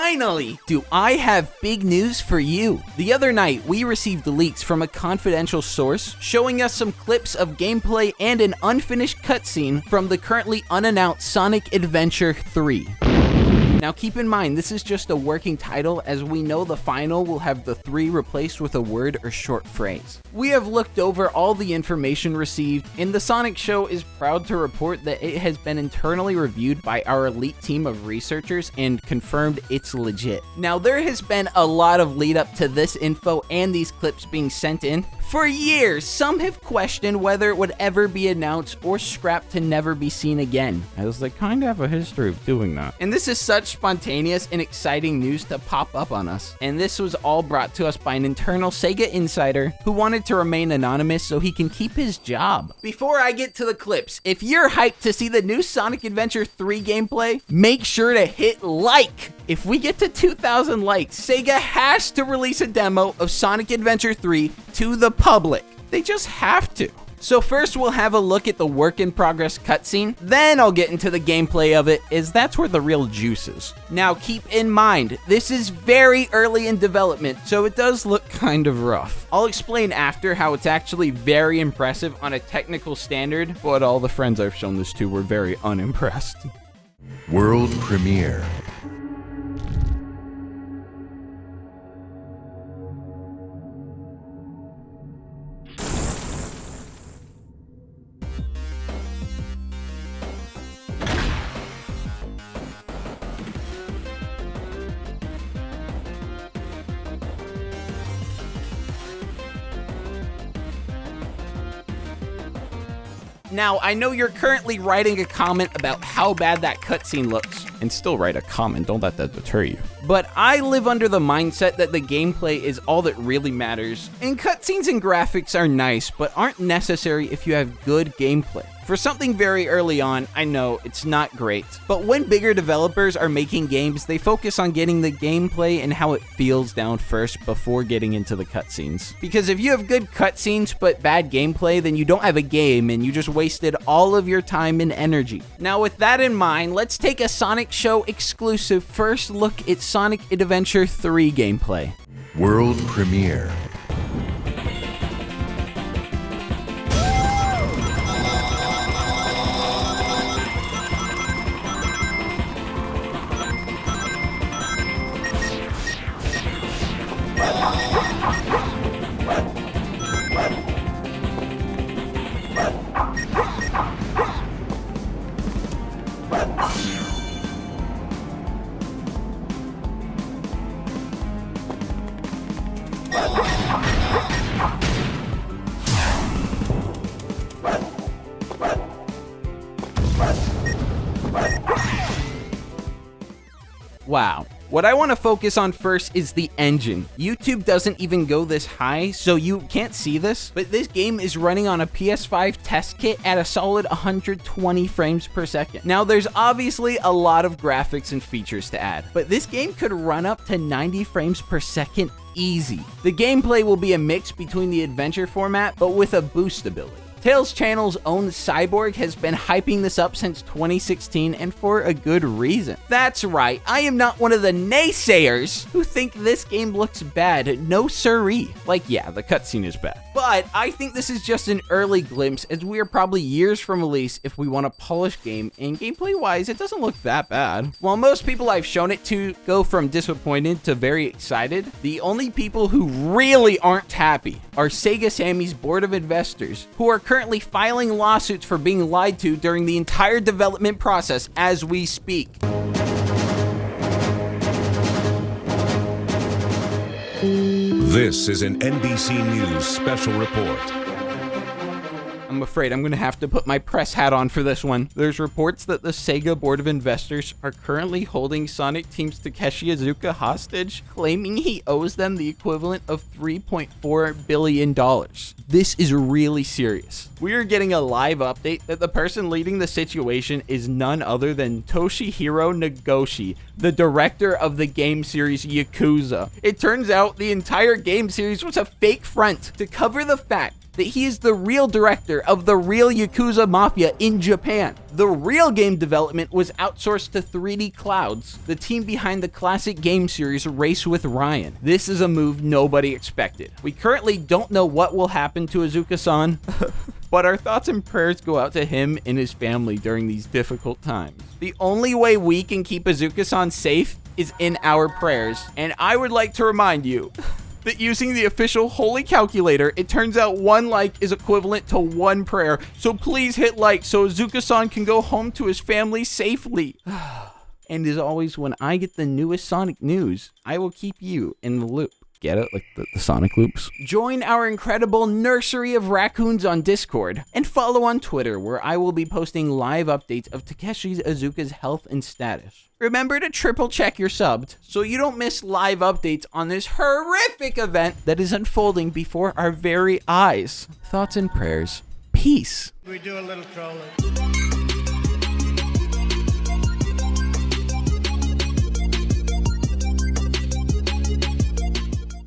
Finally, do I have big news for you. The other night, we received leaks from a confidential source showing us some clips of gameplay and an unfinished cutscene from the currently unannounced Sonic Adventure 3. Now keep in mind, this is just a working title, as we know the final will have the 3 replaced with a word or short phrase. We have looked over all the information received, and the Sonic Show is proud to report that it has been internally reviewed by our elite team of researchers and confirmed it's legit. Now there has been a lot of lead up to this info and these clips being sent in. For years, some have questioned whether it would ever be announced or scrapped to never be seen again, as they kind of have a history of doing that. And this is such spontaneous and exciting news to pop up on us. And this was all brought to us by an internal SEGA insider who wanted to remain anonymous so he can keep his job. Before I get to the clips, if you're hyped to see the new Sonic Adventure 3 gameplay, make sure to hit like. If we get to 2,000 likes, SEGA has to release a demo of Sonic Adventure 3 to the public. They just have to. So first we'll have a look at the work in progress cutscene, then I'll get into the gameplay of it, as that's where the real juice is. Now keep in mind, this is very early in development, so it does look kind of rough. I'll explain after how it's actually very impressive on a technical standard, but all the friends I've shown this to were very unimpressed. World premiere. Now, I know you're currently writing a comment about how bad that cutscene looks. And still write a comment, don't let that deter you. But I live under the mindset that the gameplay is all that really matters. And cutscenes and graphics are nice, but aren't necessary if you have good gameplay. For something very early on, I know it's not great, but when bigger developers are making games, they focus on getting the gameplay and how it feels down first before getting into the cutscenes. Because if you have good cutscenes but bad gameplay, then you don't have a game and you just wasted all of your time and energy. Now with that in mind, let's take a Sonic Show exclusive first look at Sonic Adventure 3 gameplay. World premiere. Wow. What I want to focus on first is the engine. YouTube doesn't even go this high, so you can't see this, but this game is running on a PS5 test kit at a solid 120 frames per second. Now, there's obviously a lot of graphics and features to add, but this game could run up to 90 frames per second easy. The gameplay will be a mix between the adventure format, but with a boost ability. Tails Channel's own Cyborg has been hyping this up since 2016, and for a good reason. That's right, I am not one of the naysayers who think this game looks bad. No siree. Like, yeah, the cutscene is bad. But I think this is just an early glimpse, as we are probably years from release if we want a polished game, and gameplay-wise, it doesn't look that bad. While most people I've shown it to go from disappointed to very excited, the only people who really aren't happy are Sega Sammy's board of investors, who are currently filing lawsuits for being lied to during the entire development process as we speak. This is an NBC News special report. I'm afraid I'm going to have to put my press hat on for this one. There's reports that the Sega Board of Investors are currently holding Sonic Team's Takashi Iizuka hostage, claiming he owes them the equivalent of $3.4 billion. This is really serious. We are getting a live update that the person leading the situation is none other than Toshihiro Nagoshi, the director of the game series Yakuza. It turns out the entire game series was a fake front to cover the fact that he is the real director of the real Yakuza Mafia in Japan. The real game development was outsourced to 3D Clouds, the team behind the classic game series Race with Ryan. This is a move nobody expected. We currently don't know what will happen to Iizuka-san, but our thoughts and prayers go out to him and his family during these difficult times. The only way we can keep Iizuka-san safe is in our prayers, and I would like to remind you that using the official Holy Calculator, it turns out 1 like is equivalent to 1 prayer, so please hit like so Iizuka-san can go home to his family safely. And as always, when I get the newest Sonic news, I will keep you in the loop. Get it? Like the Sonic loops? Join our incredible nursery of raccoons on Discord, and follow on Twitter, where I will be posting live updates of Takashi Iizuka's health and status. Remember to triple check you're subbed, so you don't miss live updates on this horrific event that is unfolding before our very eyes. Thoughts and prayers. Peace. We do a little trolling.